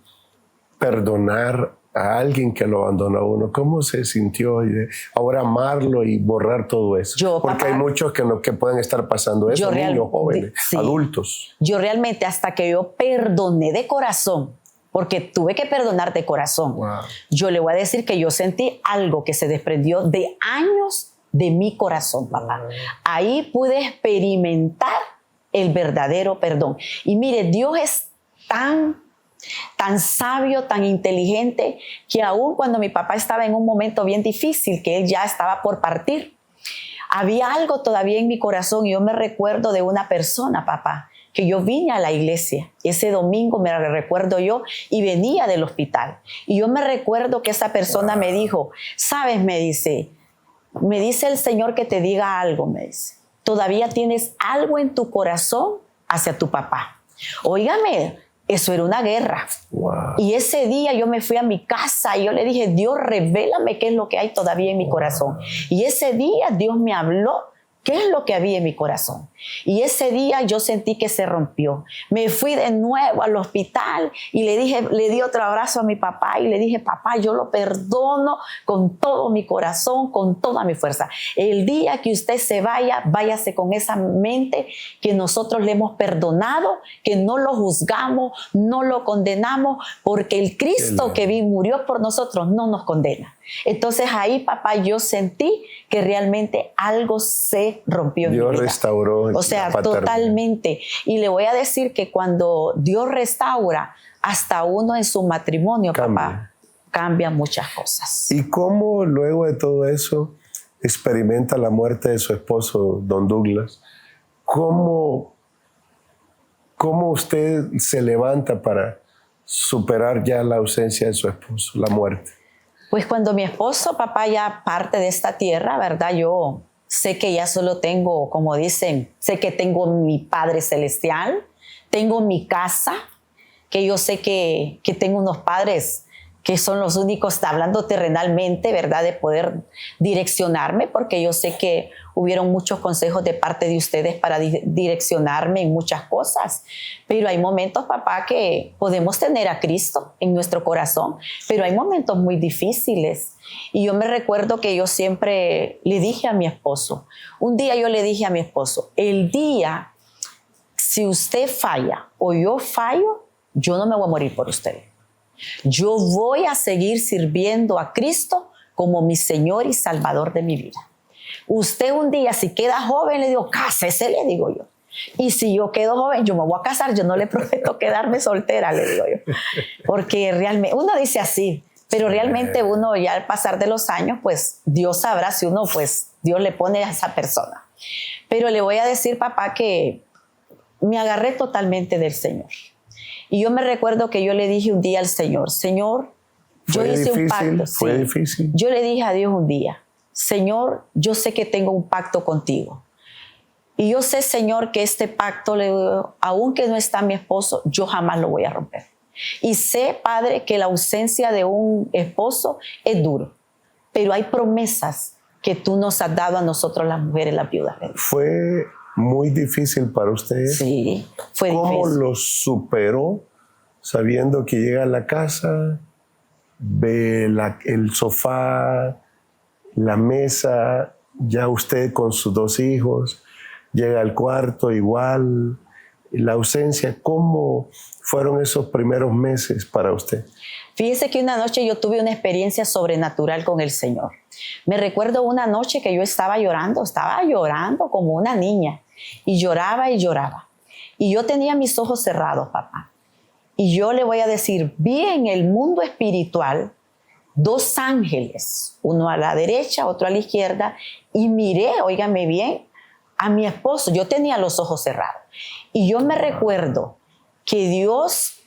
perdonar a alguien que lo abandonó a uno? ¿Cómo se sintió ahora amarlo y borrar todo eso? Porque hay muchos que pueden estar pasando eso, niños, jóvenes, sí, adultos. Yo realmente hasta que yo perdoné de corazón, porque tuve que perdonar de corazón, wow, yo le voy a decir que yo sentí algo que se desprendió de años de mi corazón, papá. Wow. Ahí pude experimentar el verdadero perdón. Y mire, Dios es tan sabio, tan inteligente, que aún cuando mi papá estaba en un momento bien difícil, que él ya estaba por partir, había algo todavía en mi corazón. Y yo me recuerdo de una persona, papá, que yo vine a la iglesia. Ese domingo me recuerdo yo y venía del hospital. Y yo me recuerdo que esa persona me dijo, ¿sabes? Me dice el Señor que te diga algo, me dice. Todavía tienes algo en tu corazón hacia tu papá. Óigame, eso era una guerra. Wow. Y ese día yo me fui a mi casa y yo le dije, Dios, revélame qué es lo que hay todavía en mi corazón. Y ese día Dios me habló qué es lo que había en mi corazón. Y ese día yo sentí que se rompió. Me fui de nuevo al hospital y le di otro abrazo a mi papá y le dije, papá, yo lo perdono con todo mi corazón, con toda mi fuerza. El día que usted se vaya, váyase con esa mente que nosotros le hemos perdonado, que no lo juzgamos, no lo condenamos, porque el Cristo que murió por nosotros no nos condena. Entonces ahí, papá, yo sentí que realmente algo se rompió en mi vida. Dios restauró. O sea, totalmente. Y le voy a decir que cuando Dios restaura, hasta uno en su matrimonio, papá, cambia muchas cosas. ¿Y cómo luego de todo eso experimenta la muerte de su esposo, don Douglas? ¿Cómo usted se levanta para superar ya la ausencia de su esposo, la muerte? Pues cuando mi esposo, papá, ya parte de esta tierra, ¿verdad? Yo sé que ya solo tengo, como dicen, sé que tengo mi Padre Celestial, tengo mi casa, que yo sé que tengo unos padres que son los únicos, hablando terrenalmente, ¿verdad?, de poder direccionarme, porque yo sé que hubieron muchos consejos de parte de ustedes para direccionarme en muchas cosas. Pero hay momentos, papá, que podemos tener a Cristo en nuestro corazón, pero hay momentos muy difíciles. Y yo me recuerdo que yo siempre le dije a mi esposo, un día yo le dije a mi esposo, el día, si usted falla o yo fallo, yo no me voy a morir por usted. Yo voy a seguir sirviendo a Cristo como mi Señor y Salvador de mi vida. Usted un día, si queda joven, le digo, cásese, le digo yo. Y si yo quedo joven, yo me voy a casar, yo no le prometo quedarme soltera, le digo yo. Porque realmente, uno dice así, pero realmente uno ya al pasar de los años, pues Dios sabrá si uno, pues Dios le pone a esa persona. Pero le voy a decir, papá, que me agarré totalmente del Señor. Y yo me recuerdo que yo le dije un día al Señor, Señor, yo hice un pacto. Fue difícil. Yo le dije a Dios un día, Señor, yo sé que tengo un pacto contigo. Y yo sé, Señor, que este pacto, aunque no está mi esposo, yo jamás lo voy a romper. Y sé, Padre, que la ausencia de un esposo es duro. Pero hay promesas que tú nos has dado a nosotros las mujeres, las viudas. Fue muy difícil para usted. Sí, fue difícil. ¿Cómo lo superó sabiendo que llega a la casa, ve el sofá, la mesa, ya usted con sus 2 hijos, llega al cuarto igual, la ausencia? ¿Cómo fueron esos primeros meses para usted? Fíjese que una noche yo tuve una experiencia sobrenatural con el Señor. Me recuerdo una noche que yo estaba llorando como una niña. Y lloraba y lloraba. Y yo tenía mis ojos cerrados, papá. Y yo le voy a decir, vi en el mundo espiritual 2 ángeles, uno a la derecha, otro a la izquierda, y miré, óigame bien, a mi esposo. Yo tenía los ojos cerrados. Y yo me recuerdo que Dios,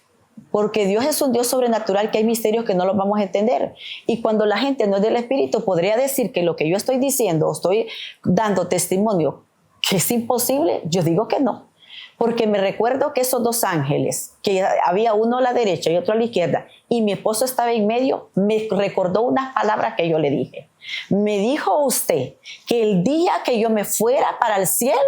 porque Dios es un Dios sobrenatural, que hay misterios que no los vamos a entender. Y cuando la gente no es del Espíritu, podría decir que lo que yo estoy diciendo, estoy dando testimonio, que es imposible. Yo digo que no. Porque me recuerdo que esos 2 ángeles, que había uno a la derecha y otro a la izquierda, y mi esposo estaba en medio, me recordó unas palabras que yo le dije. Me dijo usted que el día que yo me fuera para el cielo,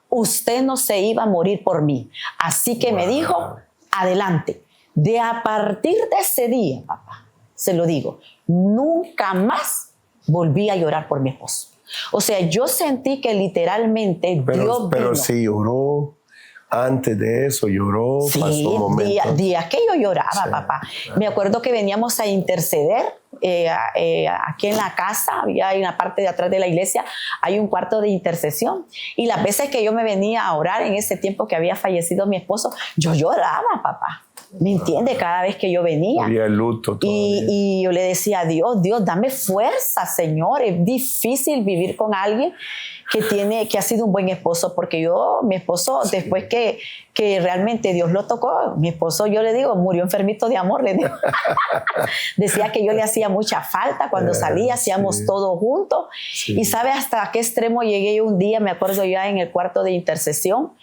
usted no se iba a morir por mí. Así que me dijo, adelante. De a partir de ese día, papá, se lo digo, nunca más volví a llorar por mi esposo. O sea, yo sentí que literalmente Dios Pero vino. sí lloró. Antes de eso lloró, Sí, pasó momentos. días que yo lloraba, sí, papá. Me acuerdo que veníamos a interceder aquí en la casa, había una parte de atrás de la iglesia, hay un cuarto de intercesión. Y las veces que yo me venía a orar en ese tiempo que había fallecido mi esposo, yo lloraba, papá. ¿Me entiende? Cada vez que yo venía. Había luto todavía. Y yo le decía a Dios, Dios, dame fuerza, Señor. Es difícil vivir con alguien que ha sido un buen esposo, porque mi esposo, sí, después que realmente Dios lo tocó, mi esposo, yo le digo, murió enfermito de amor, le digo. Decía que yo le hacía mucha falta cuando salía, hacíamos sí, todo juntos. Sí. Y ¿sabe hasta qué extremo llegué yo un día? Me acuerdo ya en el cuarto de intercesión,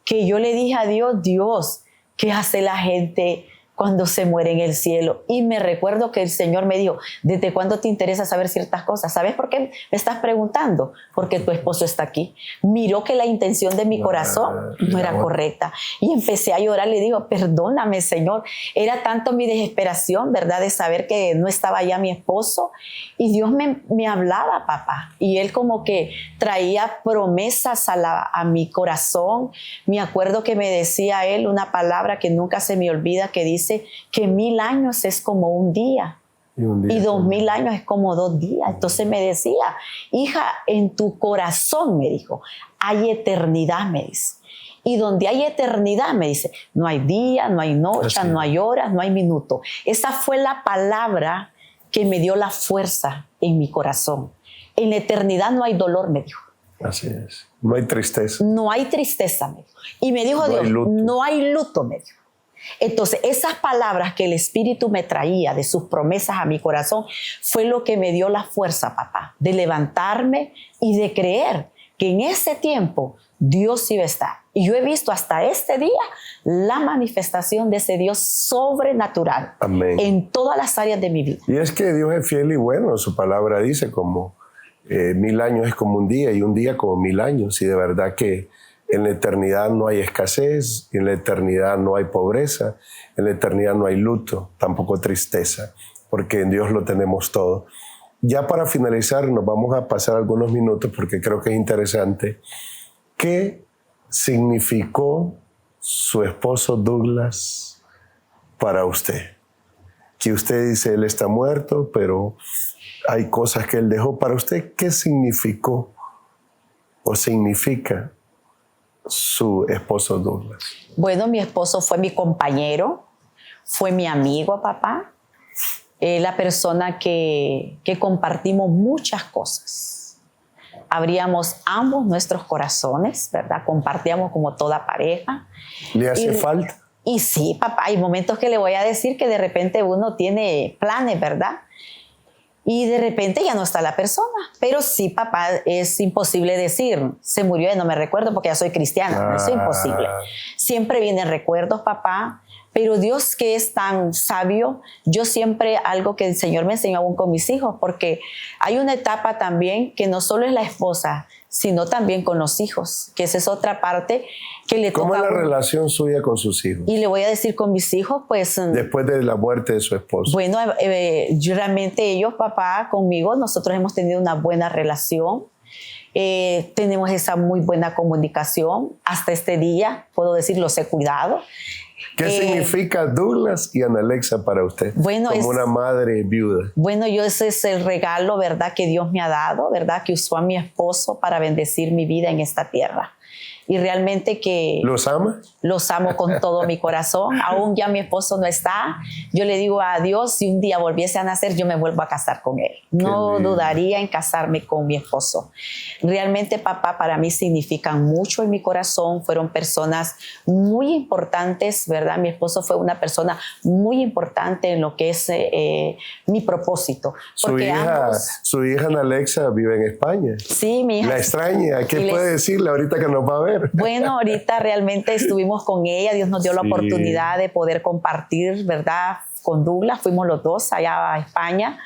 que yo le dije a Dios, Dios, ¿qué hace la gente cuando se muere en el cielo? Y me recuerdo que el Señor me dijo, ¿desde cuándo te interesa saber ciertas cosas? ¿Sabes por qué me estás preguntando? Porque tu esposo está aquí. Miró que la intención de mi corazón no era correcta. Y empecé a llorar, le digo, perdóname, Señor. Era tanto mi desesperación, ¿verdad?, de saber que no estaba ya mi esposo. Y Dios me hablaba, papá. Y Él como que traía promesas a mi corazón. Me acuerdo que me decía Él una palabra que nunca se me olvida, que dice que 1000 años es como un día y 2000 años es como 2 días. Entonces me decía, hija, en tu corazón, me dijo, hay eternidad, me dice. Y donde hay eternidad, me dice, no hay día, no hay noche, no hay horas, no hay minuto. Esa fue la palabra que me dio la fuerza en mi corazón. En la eternidad no hay dolor, me dijo. Así es. No hay tristeza. No hay tristeza, me dijo. Y me dijo Dios, no hay luto, me dijo. Entonces, esas palabras que el Espíritu me traía de sus promesas a mi corazón fue lo que me dio la fuerza, papá, de levantarme y de creer que en ese tiempo Dios iba a estar. Y yo he visto hasta este día la manifestación de ese Dios sobrenatural. Amén. En todas las áreas de mi vida. Y es que Dios es fiel y bueno. Su palabra dice como 1000 años es como un día y un día como 1000 años. Y de verdad que en la eternidad no hay escasez, en la eternidad no hay pobreza, en la eternidad no hay luto, tampoco tristeza, porque en Dios lo tenemos todo. Ya para finalizar, nos vamos a pasar algunos minutos porque creo que es interesante. ¿Qué significó su esposo Douglas para usted? Que usted dice, él está muerto, pero hay cosas que él dejó para usted. ¿Qué significó o significa su esposo Douglas? Bueno, mi esposo fue mi compañero, fue mi amigo, papá. La persona que compartimos muchas cosas. Abríamos ambos nuestros corazones, ¿verdad? Compartíamos como toda pareja. ¿Le hace falta? Y sí, papá, hay momentos que le voy a decir que de repente uno tiene planes, ¿verdad? Y de repente ya no está la persona. Pero sí, papá, es imposible decir, se murió y no me recuerdo porque ya soy cristiana. Eso es imposible. Siempre vienen recuerdos, papá. Pero Dios, que es tan sabio, yo siempre, algo que el Señor me enseñó aún con mis hijos, porque hay una etapa también que no solo es la esposa, sino también con los hijos, que esa es otra parte que le toca. ¿Cómo es la relación suya con sus hijos? Y le voy a decir con mis hijos, pues... Después de la muerte de su esposo. Bueno, yo realmente ellos, papá, conmigo, nosotros hemos tenido una buena relación. Tenemos esa muy buena comunicación. Hasta este día, puedo decir, los he cuidado. ¿Qué significa Douglas y Ana Alexa para usted? Bueno, como una madre viuda. Bueno, ese es el regalo, ¿verdad?, que Dios me ha dado, ¿verdad?, que usó a mi esposo para bendecir mi vida en esta tierra. Y realmente que... ¿Los ama? Los amo con todo mi corazón. Aún ya mi esposo no está. Yo le digo a Dios, si un día volviese a nacer, yo me vuelvo a casar con él. No dudaría en casarme con mi esposo. Realmente, papá, para mí significan mucho en mi corazón. Fueron personas muy importantes, ¿verdad? Mi esposo fue una persona muy importante en lo que es mi propósito. Su hija Ana Alexa vive en España. Sí, mi hija. ¿La extraña? ¿Qué puede decirle ahorita que nos va a ver? Bueno, ahorita realmente estuvimos con ella. Dios nos dio la oportunidad de poder compartir, ¿verdad?, con Douglas. Fuimos los dos allá a España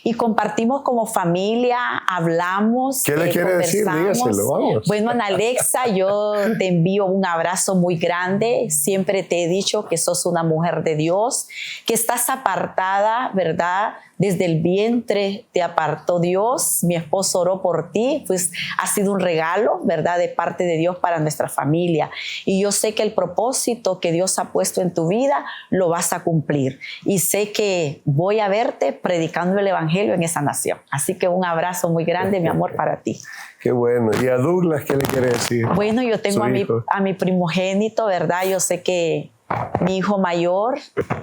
y compartimos como familia, hablamos. ¿Qué le quiere decir? Dígaselo, vamos. Bueno, Ana Alexa, yo te envío un abrazo muy grande. Siempre te he dicho que sos una mujer de Dios, que estás apartada, ¿verdad? Desde el vientre te apartó Dios. Mi esposo oró por ti. Pues ha sido un regalo, ¿verdad?, de parte de Dios para nuestra familia. Y yo sé que el propósito que Dios ha puesto en tu vida lo vas a cumplir. Y sé que voy a verte predicando el evangelio en esa nación. Así que un abrazo muy grande, mi amor, para ti. Qué bueno. ¿Y a Douglas qué le quiere decir? Bueno, yo tengo a mi primogénito, ¿verdad? Yo sé que mi hijo mayor,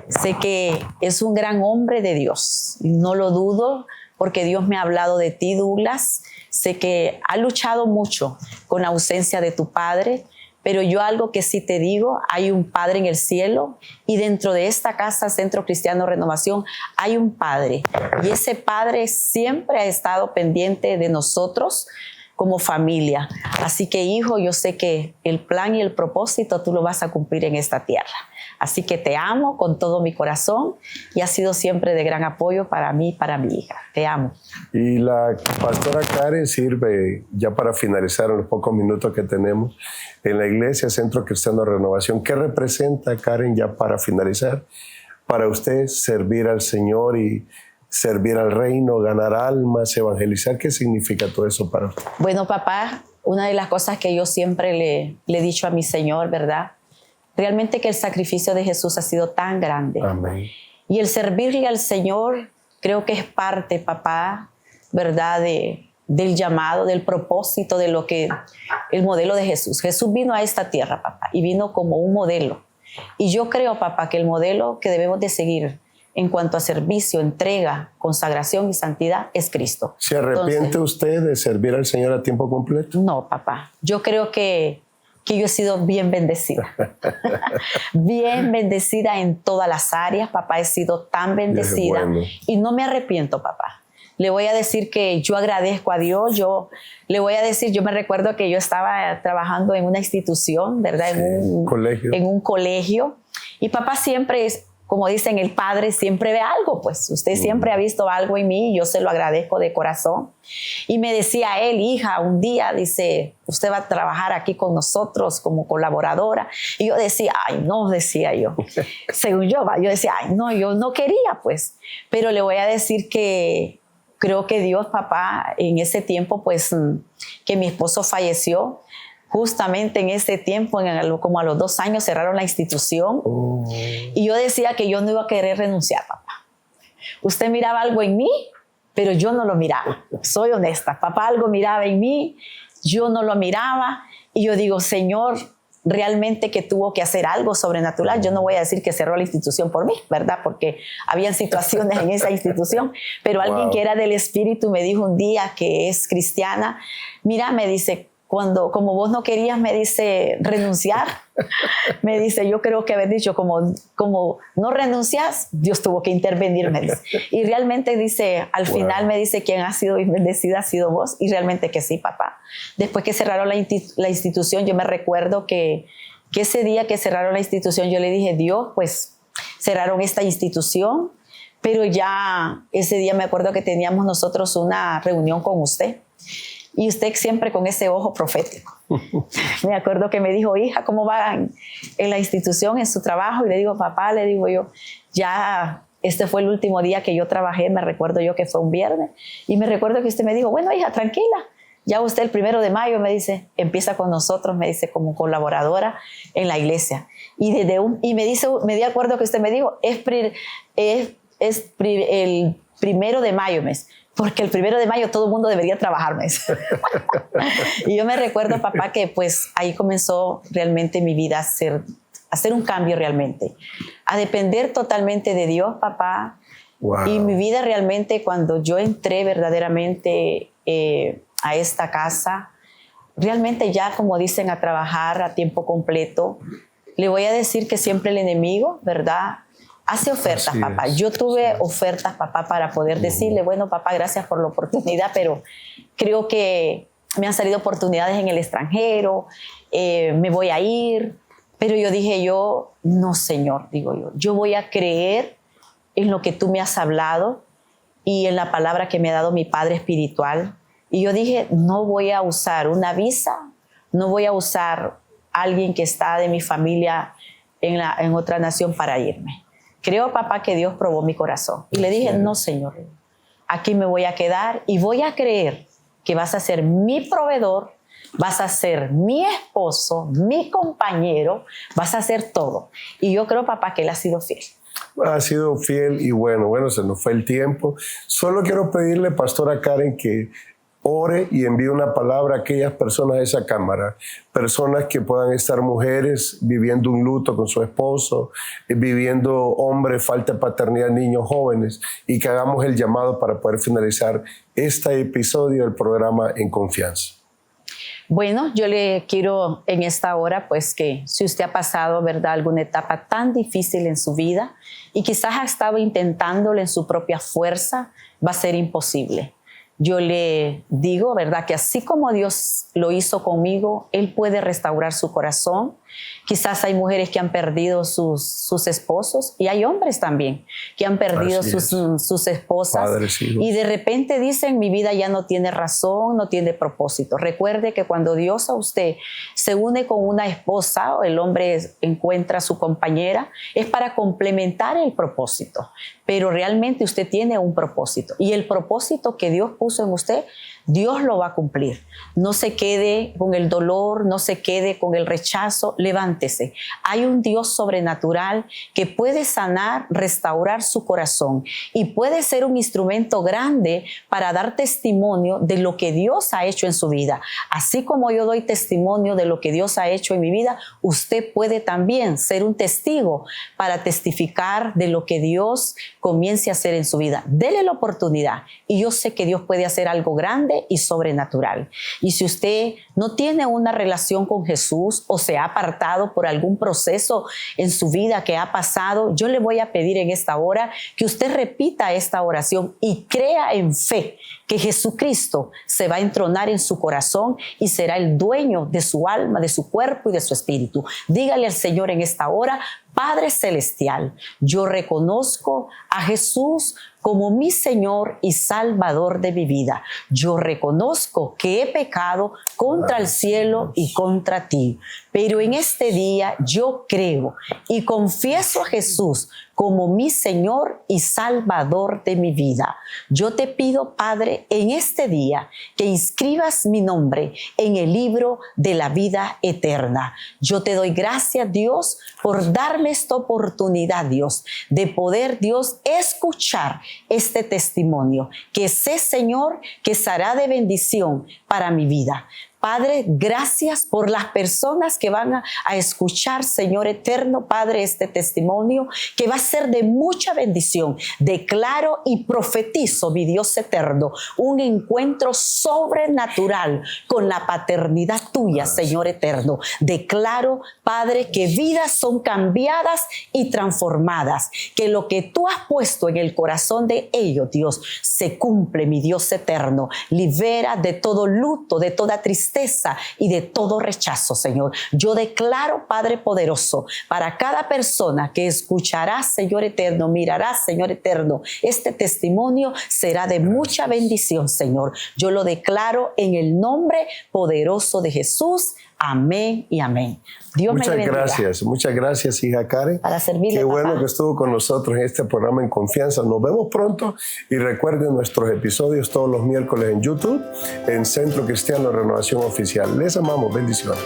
sé que es un gran hombre de Dios. No lo dudo porque Dios me ha hablado de ti, Douglas. Sé que ha luchado mucho con la ausencia de tu padre, pero yo algo que sí te digo, hay un Padre en el cielo y dentro de esta casa, Centro Cristiano Renovación, hay un Padre. Y ese Padre siempre ha estado pendiente de nosotros como familia. Así que, hijo, yo sé que el plan y el propósito tú lo vas a cumplir en esta tierra. Así que te amo con todo mi corazón y has sido siempre de gran apoyo para mí y para mi hija. Te amo. Y la pastora Karen sirve, ya para finalizar en los pocos minutos que tenemos, en la iglesia Centro Cristiano Renovación. ¿Qué representa, Karen, ya para finalizar, para usted servir al Señor y servir al reino, ganar almas, evangelizar? ¿Qué significa todo eso para usted? Bueno, papá, una de las cosas que yo siempre le he dicho a mi Señor, ¿verdad? Realmente que el sacrificio de Jesús ha sido tan grande. Amén. Y el servirle al Señor creo que es parte, papá, ¿verdad?, del llamado, del propósito, de lo que el modelo de Jesús. Jesús vino a esta tierra, papá, y vino como un modelo. Y yo creo, papá, que el modelo que debemos de seguir en cuanto a servicio, entrega, consagración y santidad es Cristo. ¿Se arrepiente usted de servir al Señor a tiempo completo? No, papá. Yo creo que yo he sido bien bendecida. Bien bendecida en todas las áreas, papá. He sido tan bendecida. Bueno. Y no me arrepiento, papá. le voy a decir que yo agradezco a Dios. Yo le voy a decir, yo me recuerdo que yo estaba trabajando en una institución, ¿verdad? Sí, en un colegio. Y papá siempre, como dicen, el padre siempre ve algo, pues usted siempre ha visto algo en mí y yo se lo agradezco de corazón. Y me decía él, hija, un día, dice, usted va a trabajar aquí con nosotros como colaboradora. Y yo decía, ay, no, decía yo. Según yo decía, ay, no, yo no quería, pues. Pero le voy a decir que creo que Dios, papá, en ese tiempo, pues, que mi esposo falleció, justamente en ese tiempo, como a los 2 años, cerraron la institución. Y yo decía que yo no iba a querer renunciar, papá. Usted miraba algo en mí, pero yo no lo miraba. Soy honesta. Papá algo miraba en mí, yo no lo miraba. Y yo digo, Señor, realmente que tuvo que hacer algo sobrenatural. Yo no voy a decir que cerró la institución por mí, ¿verdad? Porque habían situaciones en esa institución. Pero alguien que era del Espíritu me dijo un día, que es cristiana, mira, me dice, como vos no querías, me dice, renunciar, me dice, yo creo que haber dicho, como no renuncias, Dios tuvo que intervenir, me dice. Y realmente dice, al final me dice, quien ha sido bendecida ha sido vos, y realmente que sí, papá. Después que cerraron la institución, yo me recuerdo que ese día que cerraron la institución, yo le dije, Dios, pues cerraron esta institución, pero ya ese día me acuerdo que teníamos nosotros una reunión con usted. Y usted siempre con ese ojo profético. Me acuerdo que me dijo, hija, ¿cómo va en la institución, en su trabajo? Y le digo, papá, le digo yo, ya este fue el último día que yo trabajé, me recuerdo yo que fue un viernes. Y me recuerdo que usted me dijo, bueno, hija, tranquila. Ya usted el 1 de mayo, me dice, empieza con nosotros, me dice, como colaboradora en la iglesia. Y me di acuerdo que usted me dijo, el 1 de mayo, me dice, porque el 1 de mayo todo el mundo debería trabajar, me dice. Y yo me recuerdo, papá, que pues ahí comenzó realmente mi vida a hacer un cambio realmente, a depender totalmente de Dios, papá. Wow. Y mi vida realmente, cuando yo entré verdaderamente a esta casa, realmente ya, como dicen, a trabajar a tiempo completo, le voy a decir que siempre el enemigo, ¿verdad?, hace ofertas, papá. Yo tuve ofertas, papá, para poder decirle, bueno, papá, gracias por la oportunidad, pero creo que me han salido oportunidades en el extranjero, me voy a ir. Pero yo dije, no, Señor, digo yo voy a creer en lo que tú me has hablado y en la palabra que me ha dado mi Padre Espiritual. Y yo dije, no voy a usar una visa, no voy a usar a alguien que está de mi familia en otra nación para irme. Creo, papá, que Dios probó mi corazón. Y le dije, no, Señor, aquí me voy a quedar y voy a creer que vas a ser mi proveedor, vas a ser mi esposo, mi compañero, vas a hacer todo. Y yo creo, papá, que Él ha sido fiel. Ha sido fiel y bueno, se nos fue el tiempo. Solo quiero pedirle, pastora Karen, que ore y envíe una palabra a aquellas personas de esa cámara, personas que puedan estar, mujeres viviendo un luto con su esposo, viviendo hombres, falta de paternidad, niños jóvenes, y que hagamos el llamado para poder finalizar este episodio del programa En Confianza. Bueno, yo le quiero en esta hora, pues, que si usted ha pasado, ¿verdad?, alguna etapa tan difícil en su vida y quizás ha estado intentándolo en su propia fuerza, va a ser imposible. Yo le digo, ¿verdad?, que así como Dios lo hizo conmigo, Él puede restaurar su corazón. Quizás hay mujeres que han perdido sus esposos y hay hombres también que han perdido sus esposas. Padres, y de repente dicen, mi vida ya no tiene razón, no tiene propósito. Recuerde que cuando Dios a usted se une con una esposa o el hombre encuentra a su compañera, es para complementar el propósito. Pero realmente usted tiene un propósito y el propósito que Dios puso en usted, Dios lo va a cumplir. No se quede con el dolor, no se quede con el rechazo, levántese. Hay un Dios sobrenatural que puede sanar, restaurar su corazón y puede ser un instrumento grande para dar testimonio de lo que Dios ha hecho en su vida. Así como yo doy testimonio de lo que Dios ha hecho en mi vida, usted puede también ser un testigo para testificar de lo que Dios comience a hacer en su vida. Dele la oportunidad y yo sé que Dios puede hacer algo grande grande y sobrenatural. Y si usted no tiene una relación con Jesús o se ha apartado por algún proceso en su vida que ha pasado, yo le voy a pedir en esta hora que usted repita esta oración y crea en fe que Jesucristo se va a entronar en su corazón y será el dueño de su alma, de su cuerpo y de su espíritu. Dígale al Señor en esta hora: Padre Celestial, yo reconozco a Jesús como mi Señor y Salvador de mi vida. Yo reconozco que he pecado contra el cielo y contra ti. Pero en este día yo creo y confieso a Jesús como mi Señor y Salvador de mi vida. Yo te pido, Padre, en este día que inscribas mi nombre en el libro de la vida eterna. Yo te doy gracias, Dios, por darme esta oportunidad, Dios, de poder, Dios, escuchar este testimonio, que sé, Señor, que será de bendición para mi vida. Padre, gracias por las personas que van a escuchar, Señor eterno, Padre, este testimonio que va a ser de mucha bendición. Declaro y profetizo, mi Dios eterno, un encuentro sobrenatural con la paternidad tuya, Señor eterno. Declaro, Padre, que vidas son cambiadas y transformadas, que lo que tú has puesto en el corazón de ellos, Dios, se cumple, mi Dios eterno. Libera de todo luto, de toda tristeza y de todo rechazo, Señor. Yo declaro, Padre poderoso, para cada persona que escuchará, Señor eterno, mirará, Señor eterno, este testimonio será de mucha bendición, Señor. Yo lo declaro en el nombre poderoso de Jesús. Amén y amén. Dios me bendiga. Muchas gracias, hija Karen. Para servirle, Qué bueno, papá, que estuvo con nosotros en este programa En Confianza. Nos vemos pronto y recuerden nuestros episodios todos los miércoles en YouTube, en Centro Cristiano Renovación Oficial. Les amamos. Bendiciones.